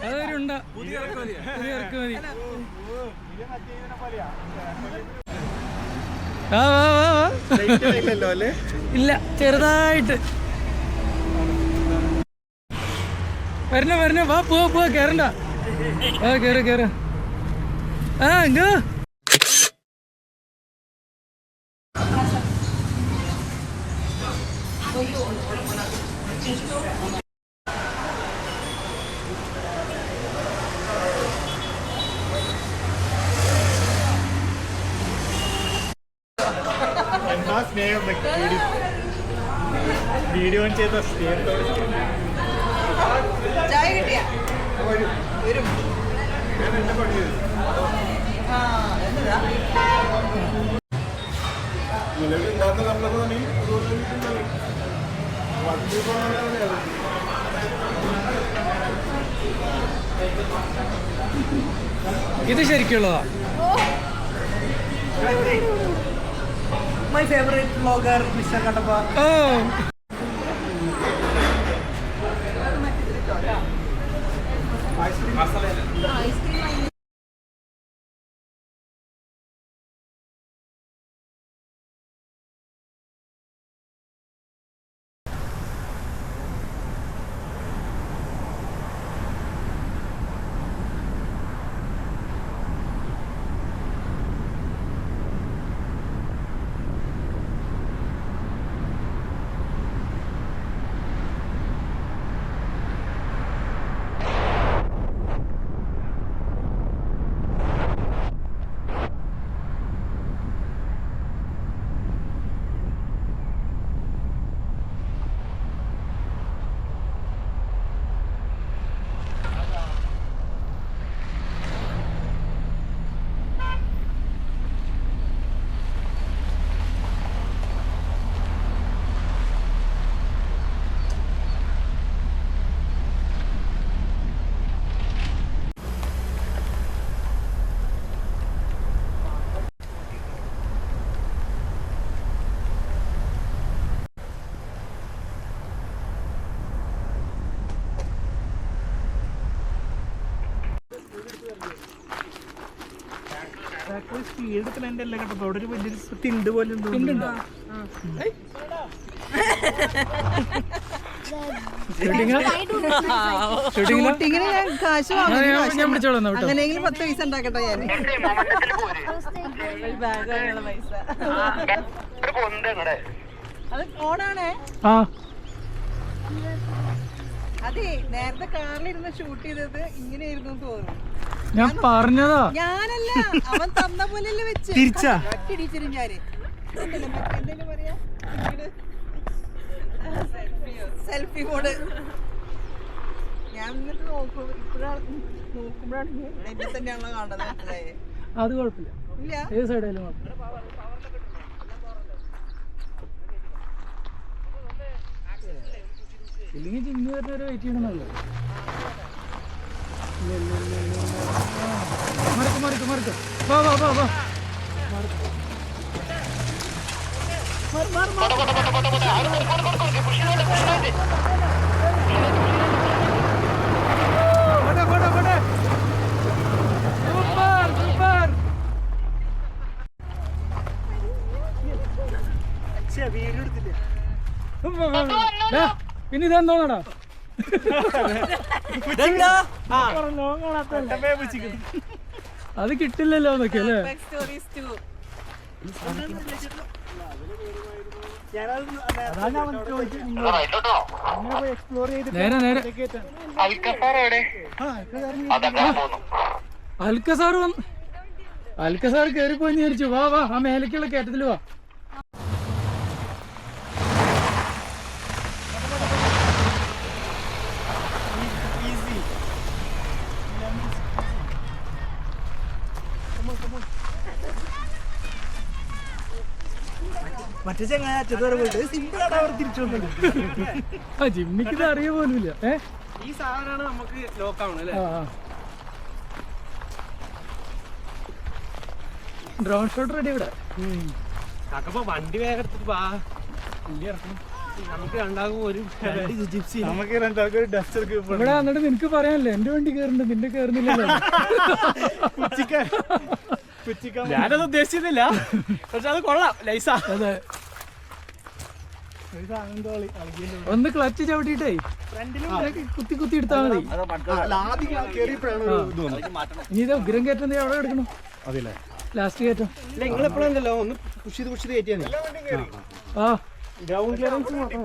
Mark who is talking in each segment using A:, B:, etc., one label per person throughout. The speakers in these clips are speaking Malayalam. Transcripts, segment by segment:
A: അതൊരുണ്ട പുതിയ ഇറക്കുമതി. ഇല്ല, ചെറുതായിട്ട് വരണ വാ, പോവാ, കേറണ്ട. കേറ എങ്കോ
B: സ്നേഹം വീഡിയോ ചെയ്ത സ്നേഹത്തോട്
C: ചായ കിട്ടിയ വരും.
A: ഇത് ശരിക്കുള്ളതാ.
C: My favourite vlogger mister Kattappa.
B: Speed എല്ലാം കേട്ടോ. അവിടെ ഒരു വലിയൊരു തിണ്ട് പോലെ
C: ഷൂട്ടിങ്ങിന് ഞാൻ കാശ് വാങ്ങുന്നു. അങ്ങനെയെങ്കിലും 10 പൈസ ഉണ്ടാക്കട്ടെ ഞാൻ. പൈസ അത് ഓണാണേ. അതെ, നേരത്തെ കാറിലിരുന്ന് ഷൂട്ട് ചെയ്തത് ഇങ്ങനെയായിരുന്നു തോന്നുന്നു.
A: ഞാൻ പറഞ്ഞതാ.
C: ഞാനല്ല, അവൻ തന്ന പോലെയല്ലേ വെച്ച് ഒറ്റടിച്ചിരും ഞാന്. എന്തെങ്കിലും പറയാ, സെൽഫി മോഡ്. ഞാൻ എന്നിട്ട് നോക്കുമ്പോഴാണ് എന്നെ തന്നെയാണല്ലോ കാണുന്നത്. മനസ്സിലായേ?
A: അത് കുഴപ്പമില്ല,
C: ഇല്ല
A: ഏത് സൈഡായാലും ഇല്ലെങ്കിൽ ജിമ്മി വരുന്നവരെ വെയിറ്റ് ചെയ്യണമെന്നല്ലോ. മറിക്ക് വാ പിന്നെ ഇതെന്തോന്നടാ, അത് കിട്ടില്ലല്ലോ എന്നൊക്കെ അല്ലേ. നേരെ അൽക്കസാർ കേറിപ്പോയി വിചാരിച്ചു. വാ ആ മേലേക്കുള്ള കയറ്റത്തിൽ വാ.
B: മറ്റേ ചങ്ങായി അറ്റത്തോടെ പോയിട്ട് സിമ്പിളാണ് അവർ തിരിച്ചു വന്നത്.
A: ജിമ്മിക്ക് അറിയ പോലുമില്ല.
B: ഈ സാധനമാണ് നമുക്ക് ലോക്കാവണം അല്ലേ.
A: ഡ്രോൺ ഷോട്ട് റെഡി ഇവിടെ.
B: വണ്ടി വേഗം എടുത്തിട്ട് വാ, വണ്ടി ഇറക്കണം. നമുക്ക് രണ്ടാകും ഒരു ജിപ്സി നമുക്ക് രണ്ടാൾക്കും ഒരു ഡസ്റ്റർ
A: ഇവിടെ വന്നിട്ട് നിനക്ക് പറയാനല്ലേ എന്റെ വണ്ടി കയറുന്നുണ്ട് നിന്റെ കയറുന്നില്ലല്ലോ.
B: ഞാനത് ഉദ്ദേശിച്ചില്ല, പക്ഷെ അത് കൊള്ളാം ലൈസ.
A: അതെ, ഒന്ന് ക്ലച്ച് ചവിട്ടിട്ടേ കുത്തി കുത്തി എടുത്താൽ മതി. ഇനി ഇത് ഉഗ്രം കയറ്റം അവിടെ എടുക്കണം, ലാസ്റ്റ് കയറ്റം.
B: നിങ്ങൾ എപ്പോഴല്ലോ ഒന്ന് പുഷ് ചെയ്ത് കയറ്റിയാ
A: ആ
B: ഗ്രൗണ്ട് ക്ലിയറൻസ് മാത്രം.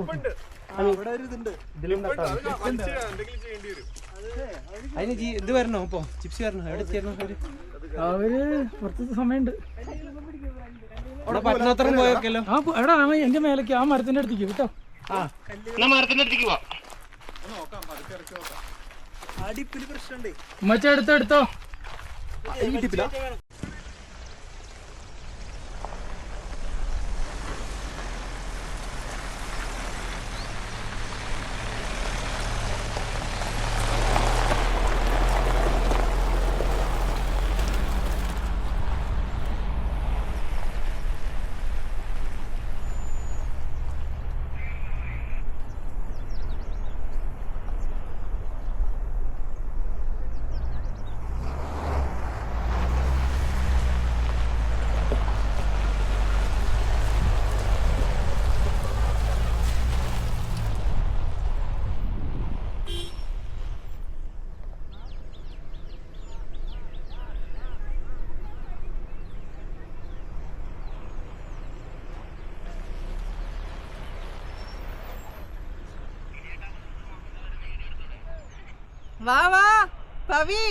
B: അതിന് ഇത് വരണോ ഇപ്പൊ ചിപ്സ് വരണോ? എവിടെ ചേരണം
A: അവര് കുറച്ച് സമയമുണ്ട്.
B: പട്ടണത്ര പോയൊക്കെല്ലോ.
A: ആ എടാ എന്റെ മേലേക്ക് ആ മരത്തിന്റെ അടുത്തേക്ക് കേട്ടോ.
B: മരത്തിന്റെ അടുത്തേക്ക് പോവാ.
A: മറ്റേ എടുത്തോ.
C: വാ വാ പവി.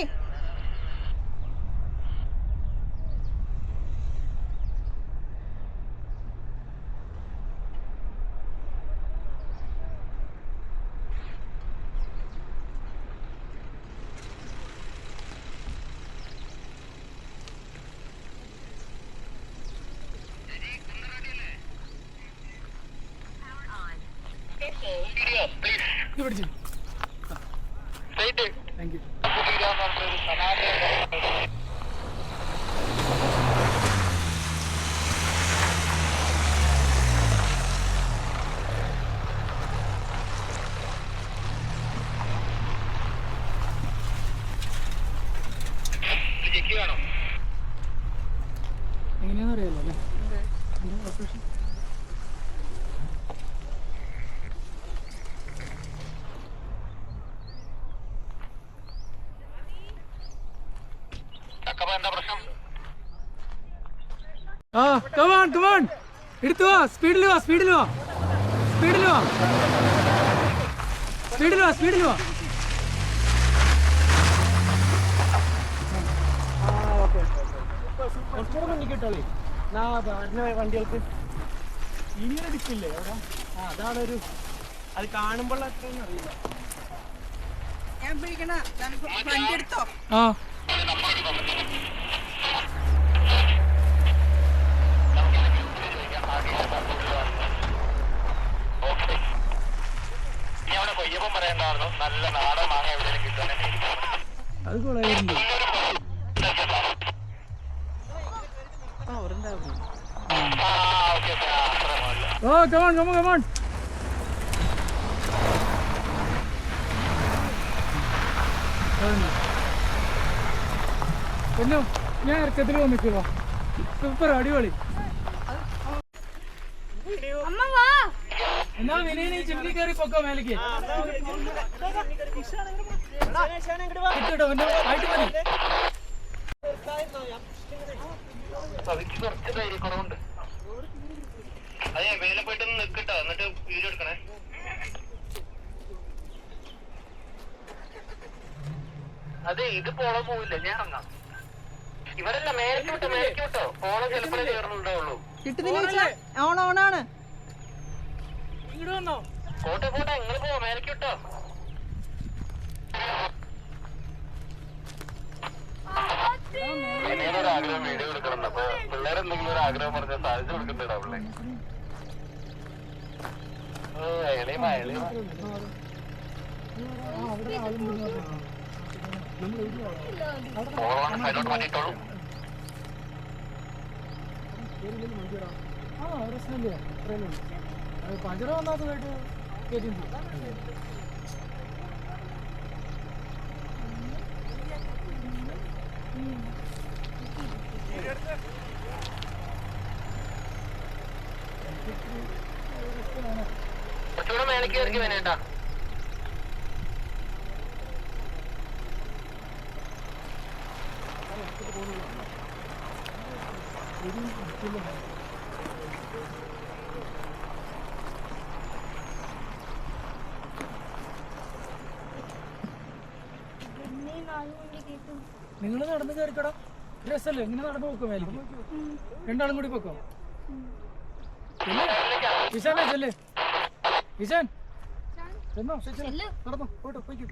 A: പിടിച്ചു. Thank you. എങ്ങനെയാന്ന് അറിയാലോ അല്ലേ ഓപ്പറേഷൻ? ആ കമാൺ കമാൺ എടുത്തു വാ. സ്പീഡിൽ വാ സ്പീഡിൽ വാ സ്പീഡിൽ വാ സ്പീഡിൽ വാ സ്പീഡിൽ വാ.
B: വണ്ടികൾക്ക് ഇങ്ങനെ ഡിക്കില്ലേ അവിടെ? അതാണൊരു അത് കാണുമ്പോൾ അത്രയൊന്നും അറിയില്ല.
C: ഞാൻ പിടിക്കണ വണ്ടി എടുത്തോ.
A: ആ
D: നല്ല നാടൻ മാങ്ങ എവിടെയും കിട്ടുന്നുണ്ട്.
A: അത് കൊള്ളായിരുന്നു. ഓ കമാൺ കമാൺ കമാൺ. പൊന്നു ഞാൻ ഇറക്കത്തിൽ വന്നിക്കുക. സൂപ്പർ അടിപൊളി. എന്നാ വിനീ ചിമ്മിനി കയറി പൊക്കോ മേലേക്ക്. കിട്ടോ ആയിട്ട് മതി.
D: കുറച്ച് ധൈര്യക്കുറവുണ്ട്. അതെ വേല പോയിട്ടൊന്ന് നിൽക്കട്ടോ, എന്നിട്ട് വീഡിയോ എടുക്കണേ. അതെ ഇത് പോളോ പോവില്ല, ഞാൻ ഇറങ്ങാം. ഇവരല്ല മേലേക്ക് വിട്ടോ. പോളോ ചിലപ്പോഴേ കയറുന്നുണ്ടാവുള്ളൂ.
C: കിട്ടുന്നില്ല. ഓണാണ്.
A: ഇങ്ങോട്ട് വന്നോ.
D: പോട്ടെ നിങ്ങൾ പോവാ, മേലേക്ക് വിട്ടോ. ഇനിയൊരു ആഗ്രഹം വീഡിയോ എടുക്കണം. അപ്പൊ പിള്ളേരെന്തെങ്കിലും ഒരു ആഗ്രഹം പറഞ്ഞാൽ സാധിച്ചു കൊടുക്കണ്ടോ പിള്ളേ? അതിലോട്ട് മാറ്റിയിട്ടോളൂ.
A: ആ പ്രശ്നമില്ല. പഞ്ചറ വന്നാത്തതായിട്ട് കേട്ടിട്ടുണ്ട്.
D: കുറച്ചുകൂടെ മേലേക്ക് കയറി വേനേട്ടാ.
A: നിങ്ങൾ നടന്ന് കയറിക്കടാ. രസല്ലേ ഇങ്ങനെ നടന്നു നോക്കും മേലേക്ക്. രണ്ടാളും കൂടി പൊക്കോ. ഇഷാനെ ചെല്ലേ. ഇഷാൻ ചെന്നോ. നടന്നോ പോട്ടോ പോയിക്കോ.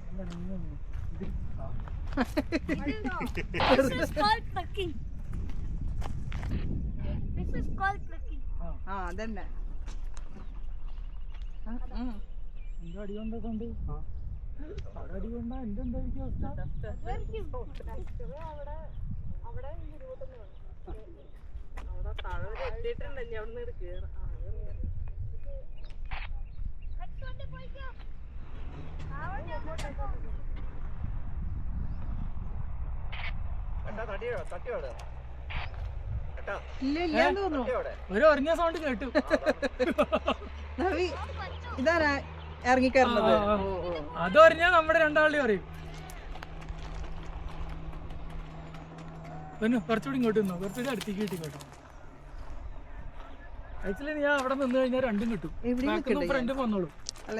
C: ആ അതന്നെ.
A: എന്താ അടി കൊണ്ടൊക്കെ അവിടെ അടി കൊണ്ടാ എന്തെന്തായിരിക്കും അവസ്ഥ?
C: ഇല്ല ഇല്ലാന്ന് തോന്നുന്നു.
A: ഒരു ഉറങ്ങിയ സൗണ്ട് കേട്ടു.
C: നവി ഇതാരാ ഇറങ്ങിക്കയറുന്നത്?
A: അത് പറഞ്ഞാ നമ്മുടെ രണ്ടാളുടെ പറയും. പിന്നെ കുറച്ചുകൂടി ഇങ്ങോട്ട് നിന്നോ, കുറച്ചുകൂടി അടുത്തേക്ക് കിട്ടിക്കോട്ടോ. ആക്ച്വലി ഞാൻ അവിടെ നിന്ന് കഴിഞ്ഞാൽ രണ്ടും കിട്ടും. ഫ്രണ്ടും വന്നോളൂ.
C: അല്ല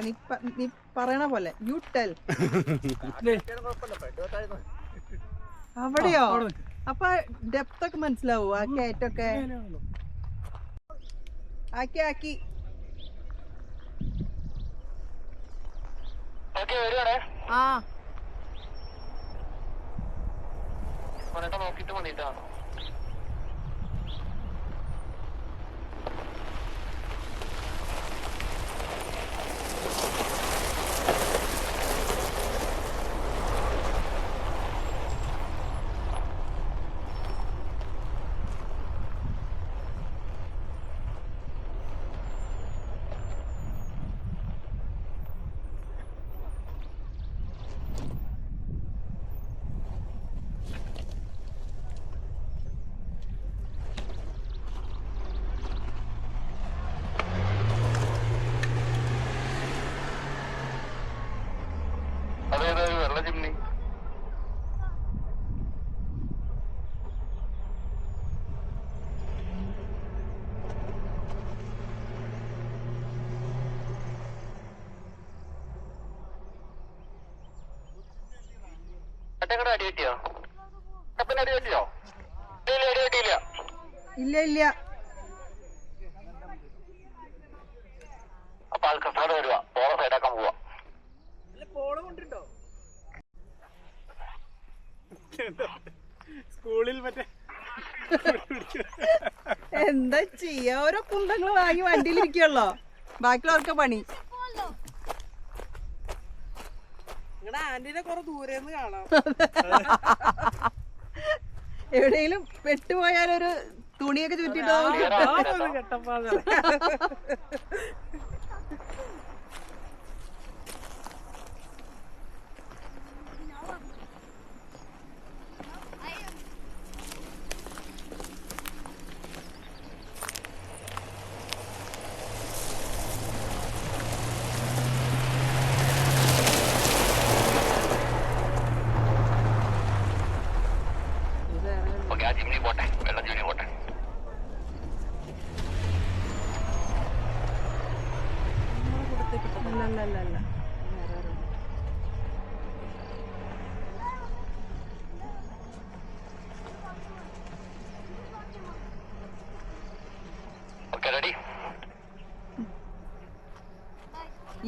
C: നീ പറയണ പോലെ യു ടെൽ. അവിടെയോ? അപ്പൊ ഡെപ്ത് ഒക്കെ മനസ്സിലാവോ? ആ കയറ്റൊക്കെ ആക്കി ആക്കി. ആ
D: നോക്കിട്ട് മതിട്ടാ. വെള്ള ചിമ്നി. അടി പറ്റിയോ? അടി പറ്റിയോ? അടി പറ്റിയില്ല.
C: ഇല്ല ഇല്ല.
D: അപ്പൊ ആൾക്കാർ വരുവാ. പോള സൈഡാക്കാൻ പോവാ.
B: സ്കൂളിൽ മറ്റേ
C: എന്താ ചെയ്യാ? ഓരോ കുന്തങ്ങൾ വാങ്ങി വണ്ടിയിലിരിക്കുള്ളോ, ബാക്കിയുള്ളവർക്ക് പണി. ആന്റിനെ കുറെ ദൂരെന്ന് കാണാം. എവിടെയെങ്കിലും പെട്ടുപോയാലൊരു തുണിയൊക്കെ ചുറ്റിട്ടോ.
D: ചിമ്നി പോട്ടെ, വെള്ള ചിമ്നി പോട്ടെ.
C: അല്ല
D: Okay, ready?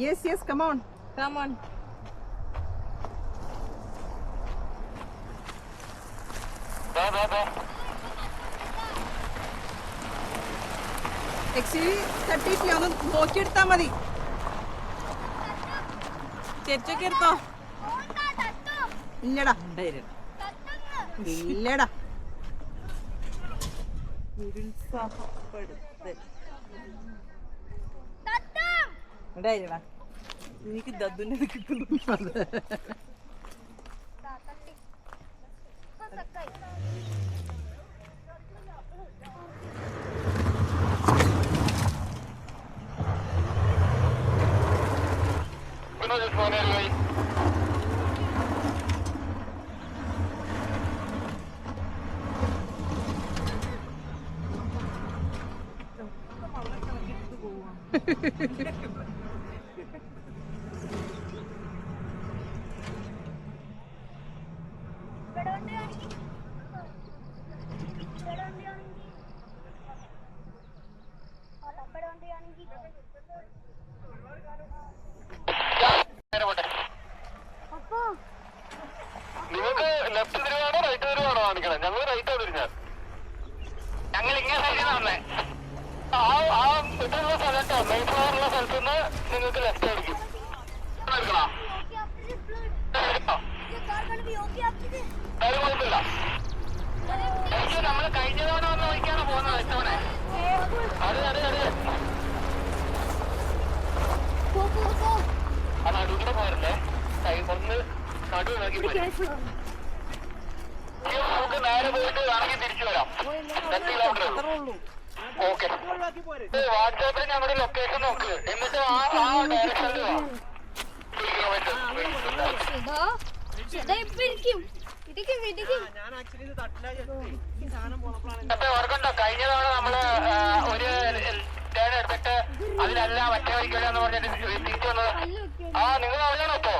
C: Yes, come on.
D: Go.
C: Actually തട്ടിയിട്ടില്ല, ഒന്ന് നോക്കിയെടുത്താ മതി. ചെരിച്ചൊക്കെ എടുത്തോ. ഇല്ലടാ ഇല്ലടാ. നിരുത്സാഹപ്പെടുത്തൽ. ഉണ്ടായില്ലടാ എനിക്ക് ദദ്ദുനെ കിട്ടുന്നു.
D: നിങ്ങൾക്ക് ലെഫ്റ്റ് തിരുവാണോ റൈറ്റ് തിരുവാണോ കാണിക്കണം? ഞങ്ങൾ റൈറ്റാണ് തിരിഞ്ഞാൽ. ഞങ്ങൾ ഇങ്ങനെ സൈഡിൽ വന്നേ. ഇതുള്ള സ്ഥലത്തോ മെയിൻ ഫ്ലോറുള്ള സ്ഥലത്ത് നിന്ന് നിങ്ങൾക്ക് ലെഫ്റ്റ് ആയിരിക്കും. എടുക്കണോ? അത് കുഴപ്പമില്ല. എനിക്ക് നമ്മൾ കഴിഞ്ഞ തവണ വന്ന് വഴിക്കാണ് പോകുന്നത്. ഇത്തവണ ആ നടുവിലൂടെ പോരല്ലേ? ഒന്ന് നടുവ് നോക്കി പോയി. നമുക്ക് നേരെ പോയിട്ട് വേണമെങ്കിൽ തിരിച്ചു വരാം. 10 കിലോമീറ്റർ. ഓക്കെ. വാട്സാപ്പിൽ ഞങ്ങളുടെ ലൊക്കേഷൻ നോക്ക്. എന്നിട്ട് ആ ഡയറക്ഷനിൽ ഓർക്കണ്ടോ? കഴിഞ്ഞ തവണ നമ്മള് ഒരു ടേൺ എടുത്തിട്ട് അതിലല്ല മറ്റേ വഴിക്കലെന്ന് പറഞ്ഞിട്ട് തിരിച്ചു വന്നത്. നിങ്ങൾ അറിയണോ ഇപ്പോ?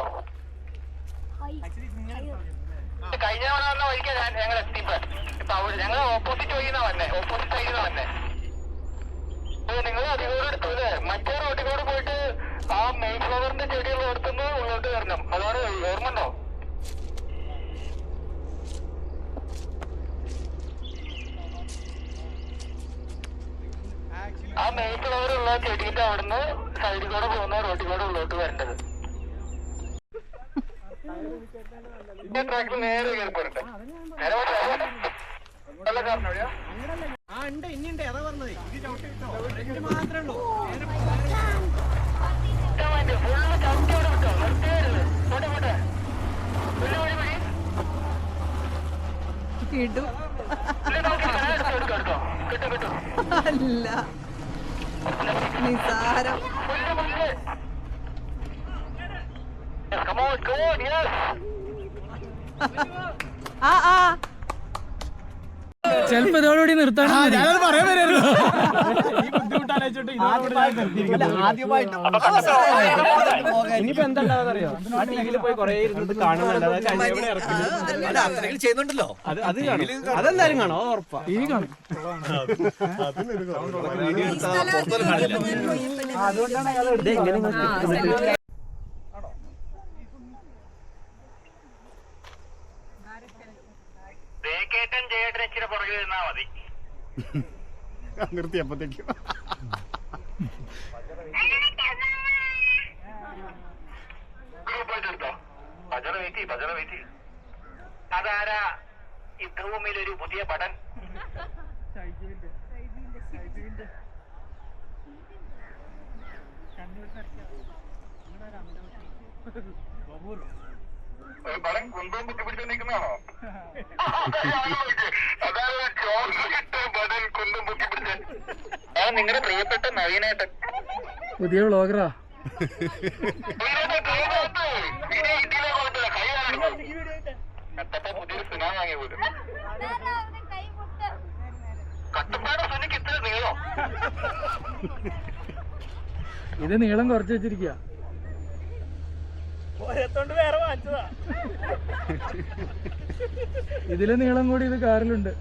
D: കഴിഞ്ഞ തവണ വന്ന വഴിക്കാ ഞങ്ങൾ എത്തിപ്പോ. ഇപ്പൊ അവിടെ ഞങ്ങൾ ഓപ്പോസിറ്റ് വഴിന്നാ വന്നെ. ഓപ്പോസിറ്റ് സൈഡിൽ നിന്ന് വന്നെ. നിങ്ങൾ അധികം എടുത്തത് മറ്റേ റോഡിൽ കൂടെ പോയിട്ട് ആ മെയിൻ ഫ്ലവറിന്റെ ചെടിയുള്ള അടുത്തുനിന്ന് ഉള്ളോട്ട് വരണം. അതാണ് ഓർമ്മ ഉണ്ടോ? ആ മെയിൻ ഫ്ലവറുള്ള ചെടീന്റെ അവിടുന്ന് സൈഡിൽ കൂടെ പോകുന്ന റോഡിൽ കൂടെ ഉള്ളോട്ട് വരേണ്ടത്. ട്രാക്കിൽ നേരെ കയറി പോരട്ടെ. നേരെ നല്ല കാരണം വഴിയാ.
B: ഉണ്ട് ഇനിയുണ്ട്. അതാ പറഞ്ഞത്. ഇത് മാത്രമേ ഉള്ളൂ.
D: ഫുള്ള് ചവിട്ടിയോടെ വിട്ടോ. നിർത്തിയരുത്. പോട്ടെ പോട്ടെ. പുല്ല് വഴി വഴി
C: കിട്ടും
D: എടുത്തോ. കിട്ടും കിട്ടും.
C: അല്ല നിസാരം.
D: പുല്ല് പുല്ല്. Come on, come on, yes.
A: ചെലപ്പോ ഇതോടുകൂടി നിർത്താൻ
B: ഇനിയിപ്പോ എന്താ അറിയോ? ആ ടിവിയിൽ പോയി കൊറേ ഇരുന്നത് കാണുന്നുണ്ട്.
E: ചെയ്യുന്നുണ്ടല്ലോ
B: അതെന്തായാലും കാണോ? ഉറപ്പാ.
A: ടി വി കാണും.
D: േട്ടൻ ചേട്ടൻ ഇച്ചിരി പുറകിൽ നിന്നാ മതി.
E: നിർത്തിയപ്പോഴത്തേക്കും
D: എടുത്തോ. ഭജന വെയിറ്റ്. അതാരാ യുദ്ധഭൂമിയിൽ ഒരു പുതിയ പടൻ? ഒരു പടം കുന്തവും കുത്തി പിടിച്ചു നിൽക്കുന്നതാണോ? അതാണ് ബദൻ കുന്തം കുത്തി പിടിച്ച്. നിങ്ങളുടെ പ്രിയപ്പെട്ട നവീനേട്ടൻ
A: പുതിയ വ്ളോഗറാ.
D: പുതിയൊരു സിനിമ വാങ്ങിയ പോലും കട്ടപ്പാട് സുനിക്ക് ഇത്ര നീളം.
A: ഇത് നീളം കുറച്ച് വെച്ചിരിക്കുക.
B: ഓരോത്തോണ്ട് വേറെ വാങ്ങിച്ചതാ.
A: ഇതില് നീളം കൂടി ഇത് കാറിലുണ്ട്.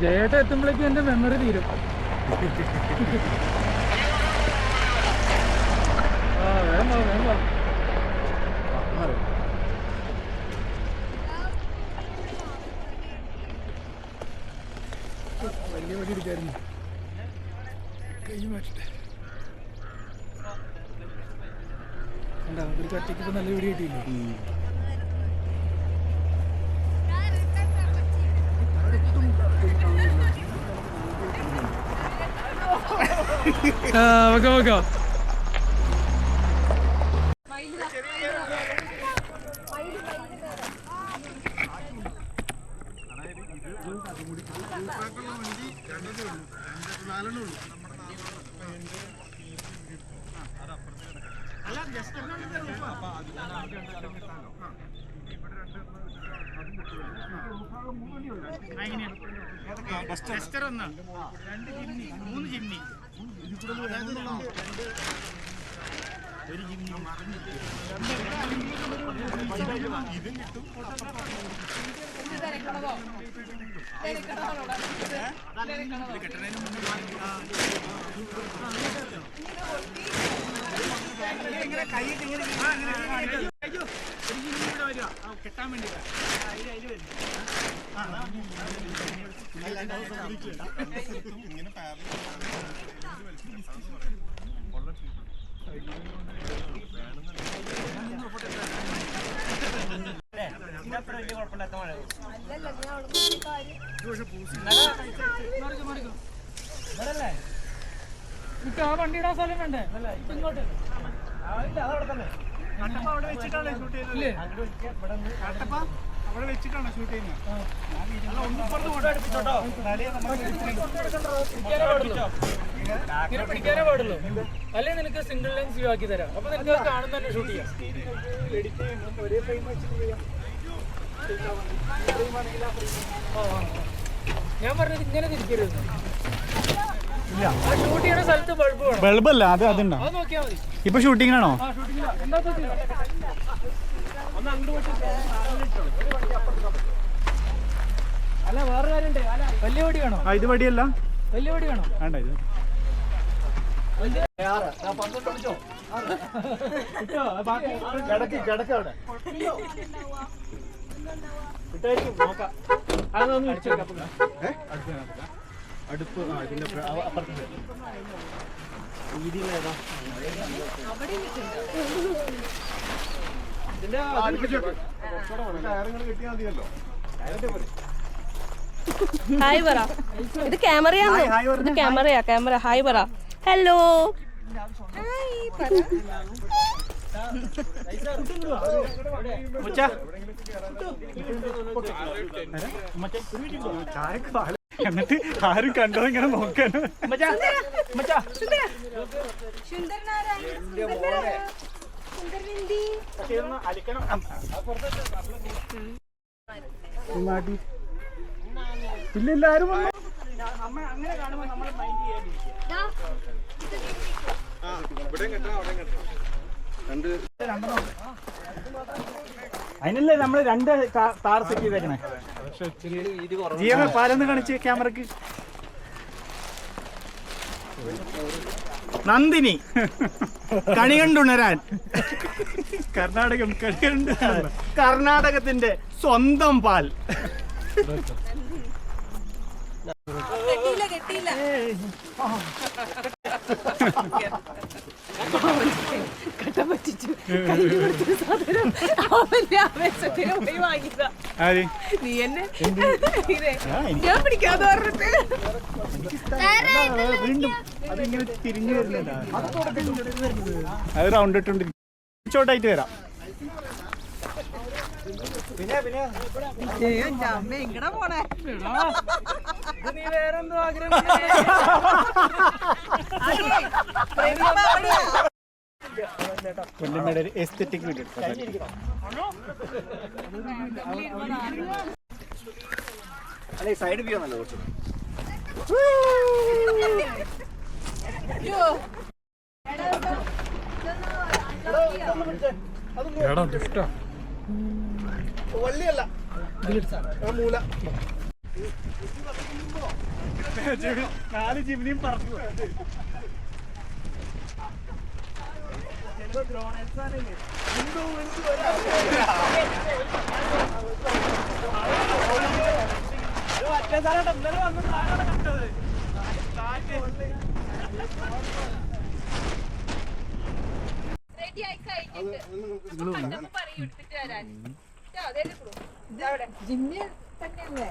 A: ജയേട്ട എത്തുമ്പോഴേക്കും എന്റെ മെമ്മറി തീരും. വേഗം വലിയ വടി എടുക്കായിരുന്നു. കൈ മാറ്റട്ടെ. കണ്ടാ ഒരു കറ്റയ്ക്ക് ഇപ്പൊ നല്ല വെടി കിട്ടിയില്ലേ? വെക്കാം.
B: ഡസ്റ്റർ ഒന്ന്, 2 ജിമ്നി, 3 ജിമ്നി, ഒരു ജിമ്നി കെട്ടാൻ വേണ്ടി
A: ആ വണ്ടി ഇടാൻ സ്ഥലം വേണ്ടേ? ഇങ്ങോട്ട്
B: അവിടെ തന്നെ അവിടെ വെച്ചിട്ടാണ് ഷൂട്ട് ചെയ്യുന്നത്. അവിടെ വെച്ചിട്ടാണ് ഷൂട്ട് ചെയ്യുന്നത്.
A: ഇങ്ങനെ പിടിക്കാനേ പാടുള്ളൂ. അല്ലെ നിനക്ക് സിംഗിൾ ലൈൻസ് വ്യൂ ആക്കി തരാം. അപ്പൊ നിനക്ക് കാണുന്ന തന്നെ ഷൂട്ട് ചെയ്യാം. ഞാൻ പറഞ്ഞത് ഇങ്ങനെ തിരിക്കരുത്. ഷൂട്ട് ചെയ്യണ സ്ഥലത്ത് ബൾബ് വേണം.
B: ബൾബല്ല, അത് അതുണ്ടോ?
A: അത് നോക്കിയാൽ മതി.
B: ഇപ്പൊ ഷൂട്ടിങ്ങിനാണോ?
A: എന്താ അല്ല വേറെ കാര്യണ്ട്. വലിയ വടി വേണോ?
B: ഇത് വടിയല്ല,
A: വലിയ വടി വേണോ?
B: വേണ്ട ഇത് അടുപ്പ് ഇതിന്റെ അപ്പുറത്ത് രീതിയിലേതാ
E: ഹായ് പറ. ഇത് ക്യാമറയാണ്. ഇത് ക്യാമറയാ. ക്യാമറ ഹായ് പറ. ഹലോ
B: എന്നിട്ട് ആരും കണ്ടോ ഇങ്ങനെ നോക്കാനോ? ഇല്ല എല്ലാരും അങ്ങനെ കാണുമ്പോ നമ്മൾ മൈൻഡ് ചെയ്യാതിരിക്കുക. അതിനല്ലേ നമ്മള് 2 താർ സെറ്റ് ചെയ്തേക്കണേ. ജീവ പാലൊന്ന് കാണിച്ച് ക്യാമറക്ക്. നന്ദിനി കണി കണ്ടുണരാൻ. കർണാടകം കണി കണ്ടു. കർണാടകത്തിന്റെ സ്വന്തം പാൽ.
C: കെട്ടിയില്ല നീ എന്നെ ഞാൻ പിടിക്കാതെ പറഞ്ഞിട്ട്
B: വീണ്ടും അതിങ്ങനെ തിരിഞ്ഞു വരുന്നില്ല. അത് റൗണ്ട് ഇട്ടുണ്ട് ചോട്ടായിട്ട് വരാം.
C: അമ്മ എങ്ങടെ പോണേ?
A: നീ വേറെന്തോ ആഗ്രഹം.
B: കൊല്ലമ്മയുടെ ഒരു എസ്തെറ്റിക് വീഡിയോ. അല്ലെ സൈഡ് വ്യൂ ആണല്ലോ കുറച്ച്. വള്ളിയല്ല മൂല. 4 ജിമ്നിയും പറഞ്ഞു.
C: ജിമ്മി തന്നെയല്ലേ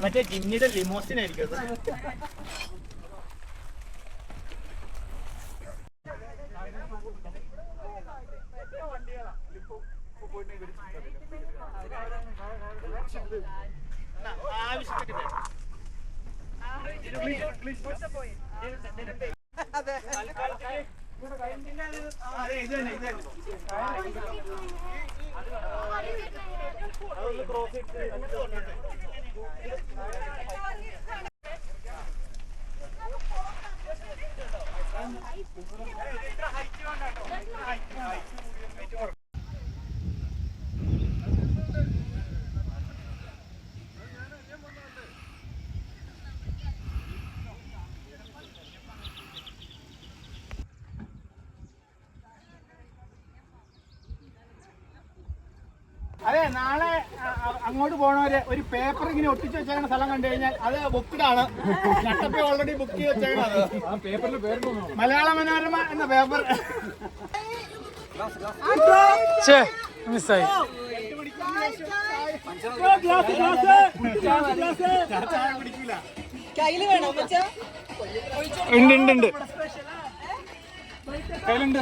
B: മറ്റേ ജിമ്മിയുടെ ലിമോസിൻ ആയിരിക്കും അതെ നാളെ അങ്ങോട്ട് പോണവര് ഒരു പേപ്പർ ഇങ്ങനെ ഒട്ടിച്ച് വെച്ചേക്കുന്ന സ്ഥലം കണ്ടു കഴിഞ്ഞാൽ അത് ബുക്കിലാണ്. ചട്ടപ്പി ഓൾറെഡി ബുക്ക് ചെയ്ത് വെച്ചേക്കണത്. മലയാള മനോരമ എന്ന പേപ്പർ.
A: മിസ്സായി.
C: കയ്യില് വേണോ മച്ചാ?
A: ഉണ്ട് കയ്യിലുണ്ട്.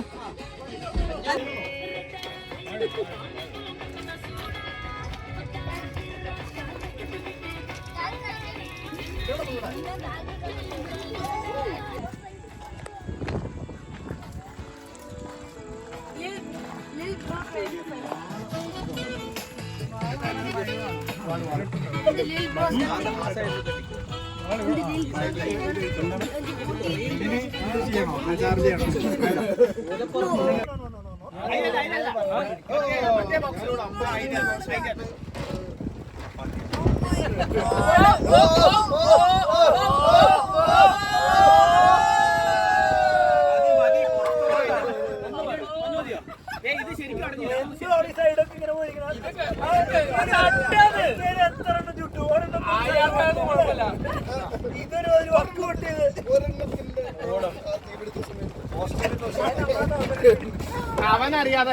B: അവനറിയാതെ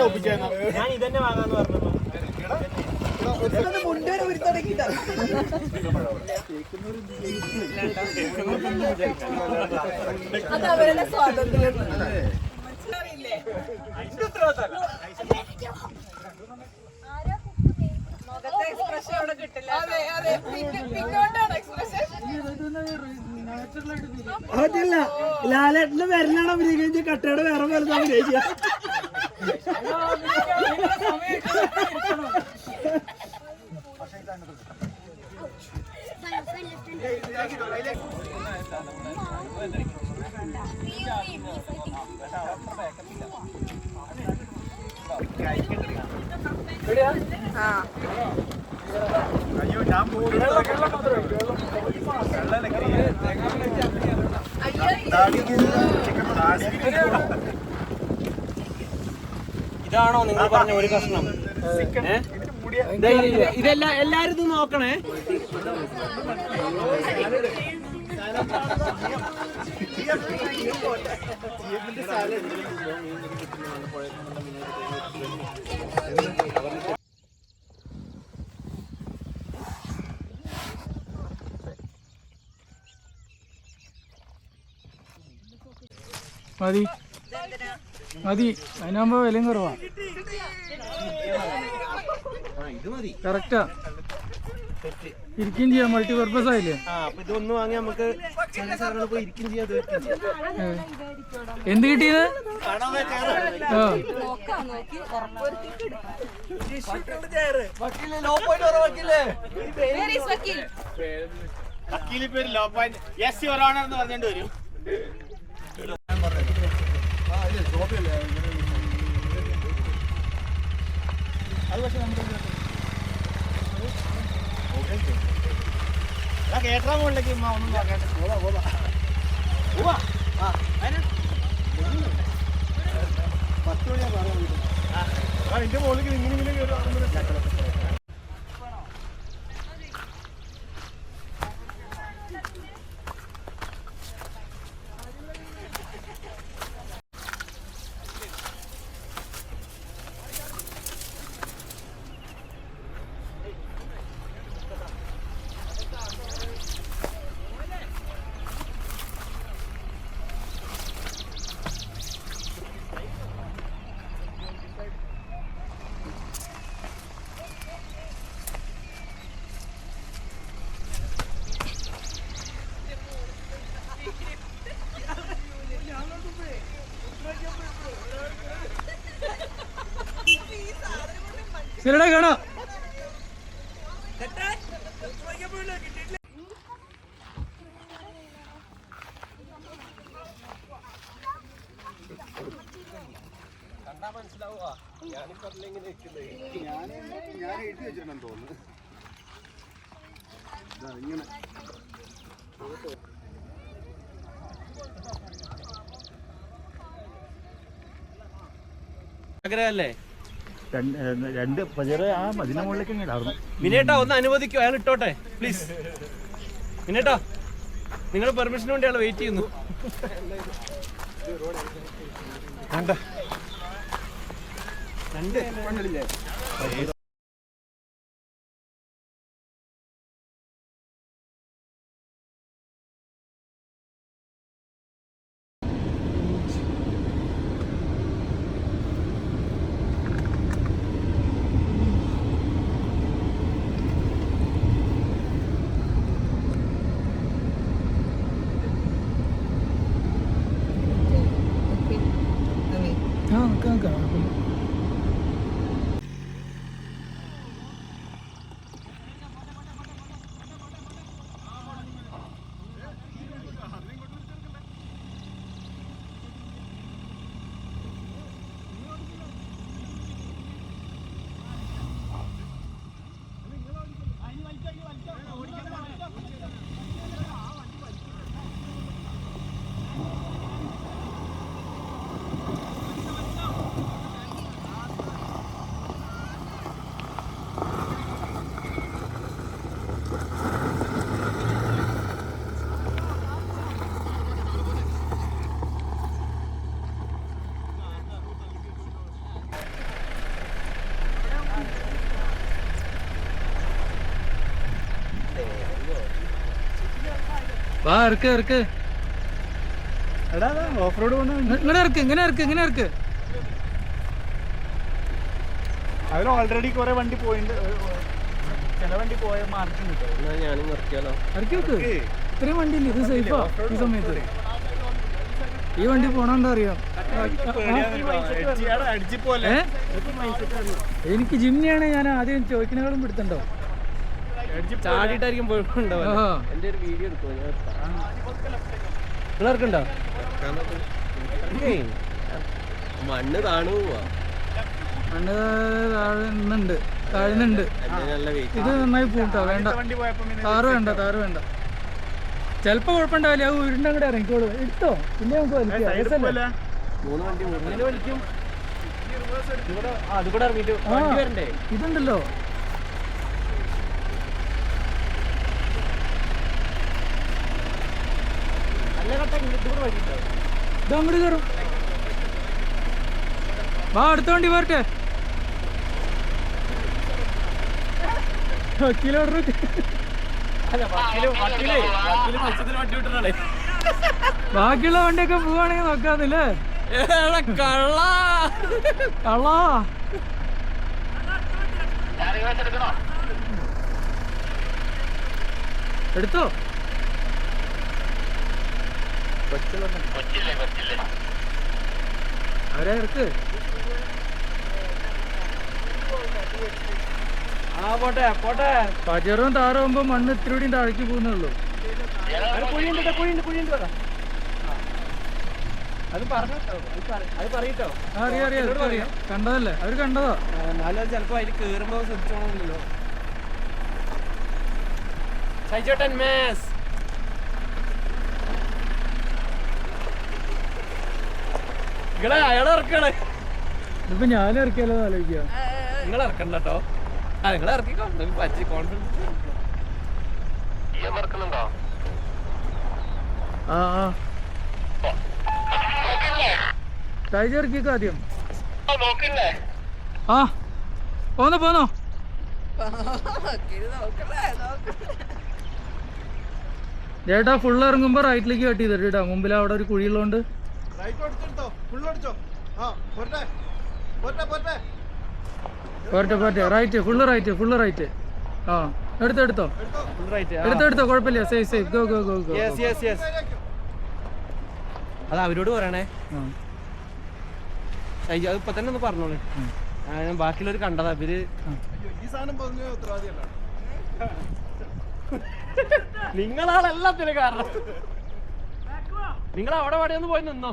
B: ഒപ്പിച്ചേന്നു. ഞാൻ ഇതന്നെ വാങ്ങാന്ന് പറഞ്ഞു.
C: മുണ്ടേനെ ഉരുത്തടക്കിട്ട അതവരുടെ സ്വാതന്ത്ര്യം. മുഖത്തെ എക്സ്പ്രഷൻ അവിടെ കിട്ടില്ല. അതെ അതെ പിന്നോട്ടാണ് എക്സ്പ്രഷൻ.
B: അതല്ല ലാലേട്ടന്റെ വരലാണ് അഭിനയിക്കുക. കട്ടയുടെ വേറെ പോലെ അഭിനയിക്കുക. അയ്യോ ഞാൻ ഇതാണോ നിങ്ങൾ പറഞ്ഞ ഒരു കഷ്ണം? ഇതെല്ലാം എല്ലാരും ഇത് നോക്കണേ.
A: മതി മതി, അതിനാകുമ്പോ വിലയും കുറവാ. കറക്റ്റാ, ഇരിക്കുകയും ചെയ്യാം. മൾട്ടിപർപ്പസ് ആയില്ലേ?
B: ഇതൊന്നും വാങ്ങി നമുക്ക് പോയി ഇരിക്കുകയും ചെയ്യാം.
A: എന്ത് കിട്ടിയത്?
B: വക്കീലി പേര് law point. Yes your honour എന്ന് പറഞ്ഞിട്ട് വരും. അത് പക്ഷെ കേട്ടാ മുകളിലേക്ക് ഒന്നും നോക്കട്ടെ. പോവാ 10 മണിയാ പറഞ്ഞു. അതിന്റെ മുകളിൽ ഇങ്ങനെ കയറി.
A: ശരിടാ കാണാ.
B: ഞാൻ എഴുതി വെച്ചിട്ടുണ്ടെന്ന് തോന്നുന്നു. ഇങ്ങനെ
F: ആഗ്രഹല്ലേ
B: രണ്ട് ആ മതിന്റെ മുകളിലേക്ക് ഇടാറുന്നു.
F: വിനേട്ടാ ഒന്ന് അനുവദിക്കോ, അയാൾ ഇട്ടോട്ടെ പ്ലീസ്. വിനേട്ടാ നിങ്ങളുടെ പെർമിഷന് വേണ്ടി അയാൾ വെയിറ്റ് ചെയ്യുന്നു.
A: വാ ഇറക്ക് ഇറക്ക്.
B: ഓഫ് റോഡ് കൊണ്ട്
A: ഇങ്ങനെ ഇറക്ക് ഇങ്ങനെ ഇറക്ക് ഇങ്ങനെ ഇറക്ക്.
B: അതിൽ ഓൾറെഡി കുറെ വണ്ടി പോയിട്ടുണ്ട്. ചില വണ്ടി പോയ മാർക്കും കിട്ടും.
F: ഞാനും നിർത്തിയാലോ?
A: ഇറക്കി വെക്ക്. ഇത്രയും വണ്ടി ഇല്ല, ഇത് സേഫാ ഈ സമയത്ത്. ഈ വണ്ടി പോണോണ്ടോ അറിയാം. എനിക്ക് ജിമ്മിയാണ് ഞാൻ ആദ്യം ചോദിക്കുന്നതിനും പിടുത്തുണ്ടോ.
F: ചാടിയിട്ടായിരിക്കും പോയിട്ടുണ്ടാവുക. എന്റെ ഒരു വീഡിയോ എടുക്കുമോ? പിള്ളേർക്കുണ്ടോ? മണ്ണ് താണുപോവാ.
A: മണ്ണ് താഴുന്നുണ്ട് താഴുന്നുണ്ട്. ഇത് നന്നായി പൂട്ടോ. വേണ്ട താറ് വേണ്ട താറ് വേണ്ട. ചിലപ്പോ കുഴപ്പമുണ്ടാവില്ല. അത് ഉരുണ്ട അങ്ങോട്ട് ഇറങ്ങിക്കോളൂ. എടുത്തോ പിന്നെ നമുക്ക് വലിക്കാം.
F: 3 വണ്ടി മുന്നിൽ വലിക്കും. അതുകൂടെ ഇറങ്ങിട്ട് വണ്ടി വരണ്ടേ?
A: ഇതുണ്ടല്ലോ ഇത് അങ്ങോട്ട് കയറും. വാ അടുത്ത വണ്ടി വരട്ടെ. കിലോ ബാക്കിയുള്ള വണ്ടിയൊക്കെ പോവാണെങ്കിൽ നോക്കാന്നില്ലേ. കള്ളാ എടുത്തോ. അവരെ ഇറക്ക്.
F: പോട്ടെ പോട്ടെ.
A: പജറും താറാവുമ്പോ മണ്ണ് ഇത്തിരി കൂടി താഴേക്ക് പോകുന്നുള്ളൂ.
F: അത് പറഞ്ഞോ, അത് പറയട്ടോ.
A: അറിയാം കണ്ടതല്ലേ, അവര് കണ്ടതാ.
F: എന്നാലും അത് ചിലപ്പോ അതിൽ കേറുമ്പോ ശ്രദ്ധിച്ചോളൂല്ലോ. സൈജോട്ടൻ മേസ് അയാളെ ഇറക്കണേ.
A: ഇതിപ്പോ ഞാൻ ഇറക്കിയാലോ ആലോചിക്കുക.
F: നിങ്ങൾ ഇറക്കണ്ട കേട്ടോ. നിങ്ങൾ ഇറക്കിക്കോ, കോൺഫിഡൻസ്.
A: ആ ഷൈജ ഇറക്കിക്കോ ആദ്യം. ആ പോന്നോ ചേട്ടാ. ഫുള്ള് ഇറങ്ങുമ്പോ റൈറ്റിലേക്ക് കട്ട് ചെയ്തിട്ട് കേട്ടോ. മുമ്പിൽ അവിടെ ഒരു കുഴിയുള്ളതുകൊണ്ട് പോരട്ടെ. Right, full right. ആ എടുത്തോ കുഴപ്പമില്ല. Safe go.
F: അത് അവരോട് പറയണേ. അത് ഇപ്പൊ തന്നെ ഒന്ന് പറഞ്ഞോളൂ. ഞാൻ ബാക്കിയുള്ളവർ കണ്ടതാ. ഇവര് നിങ്ങളാളെല്ലാത്തിനും കാരണം. നിങ്ങൾ അവിടെ ഒന്ന് പോയി നിന്നോ.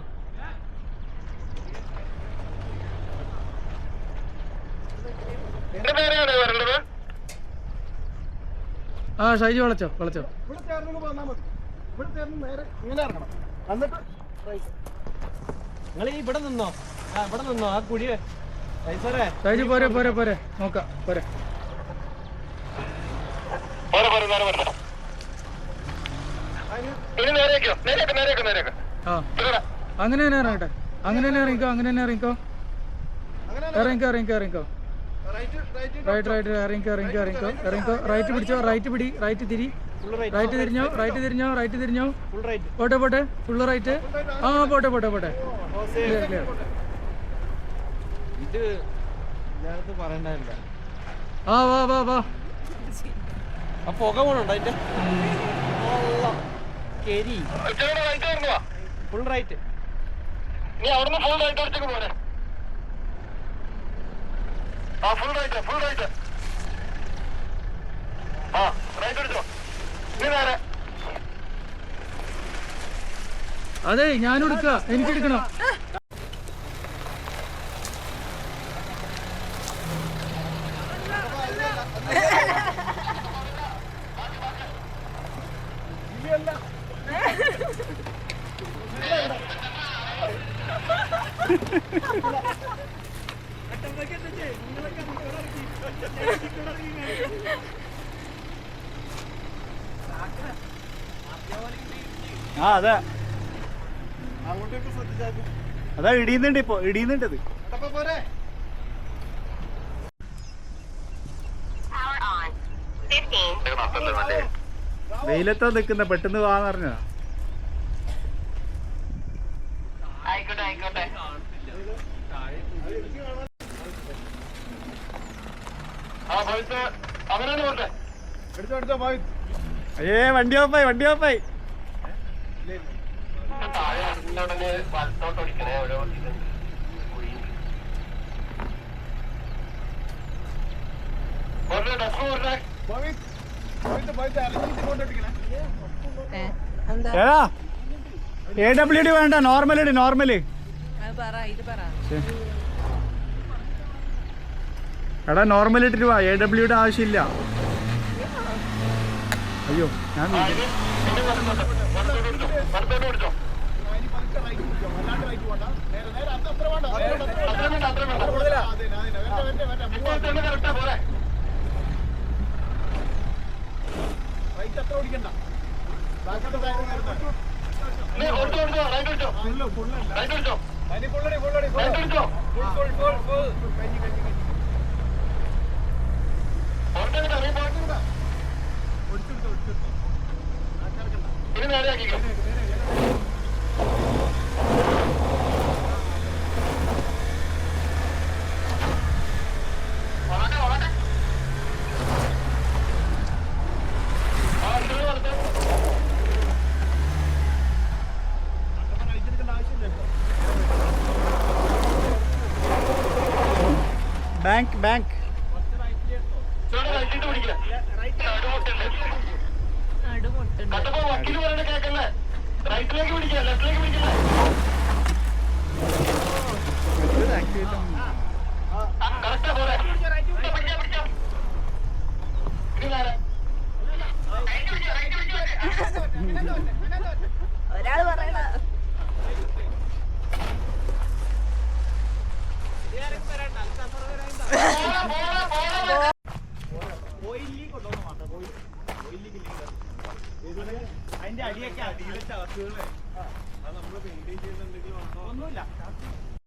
A: ആ ഷൈജി വളച്ചോ.
F: നിങ്ങൾ ഇവിടെ നിന്നോ. ആ കുഴി
A: ഷൈജി പോരെ നോക്കാം. പോരെ ആ അങ്ങനെ തന്നെ ഇറങ്ങട്ടെ. അങ്ങനെ തന്നെ ഇറങ്ങിക്കോ. ഇറങ്ങിക്കോ. റൈറ്റ് റൈറ്റ് പിടിച്ചോ. റൈറ്റ് തിരി. റൈറ്റ് തിരിഞ്ഞോ. പോട്ടെ. Full right. ആ പോട്ടെ.
F: ഇത് പറയണ്ടല്ല.
A: ആ വാ.
F: ആ പുക പോണുണ്ടോ അതിന്റെ? Full right.
D: നീ അവിടുന്ന് ഫുൾ റൈറ്റ് അടിച്ചേക്ക് പോരെ. ആ ഫുൾ റൈറ്റ്. ആ റൈറ്റ് അടിച്ചോ. നീ നേരെ.
A: അതെ ഞാനും എടുക്കാം. എനിക്ക് എടുക്കണം.
B: ആ അതാ ഇടിയുന്നുണ്ട്. ഇടിയുന്നുണ്ടത്. വെയിലത്തോ നിക്കുന്ന പെട്ടെന്ന് വാന്ന് പറഞ്ഞ.
D: ആയിക്കോട്ടെ. ആ പോയിട്ട് അങ്ങനെ പോട്ടെ.
B: എടുത്തോ പോയി. വണ്ടി ഓഫായി.
D: താഴെ ഉടനെ വലത്തോട്ട് ഓടിക്കണേ. ഓരോ
B: ഏതാ AWD വേണ്ട, നോർമല്. എടാ നോർമൽ ഇട്ടിട്ട് വാ. AWD ആവശ്യമില്ല. അയ്യോ ഞാൻ
D: ഇനി നേരെ ആക്കിക്കോ.
B: ബാങ്ക്
D: വക്കീല് പറയണ കേക്കല്ലേ. റൈറ്റിലേക്ക് പിടിക്കുക, ലെഫ്റ്റിലേക്ക് പിടിക്കില്ല. കറക്റ്റാ പോലെ
C: ഒരാള് പറയണ
B: അതിന്റെ അടിയൊക്കെ അടിയിലെ ചാർട്ടുകളെ അത് നമ്മൾ പെയിന്റിങ് ചെയ്യുന്നുണ്ടെങ്കിൽ ഒന്നുമില്ല.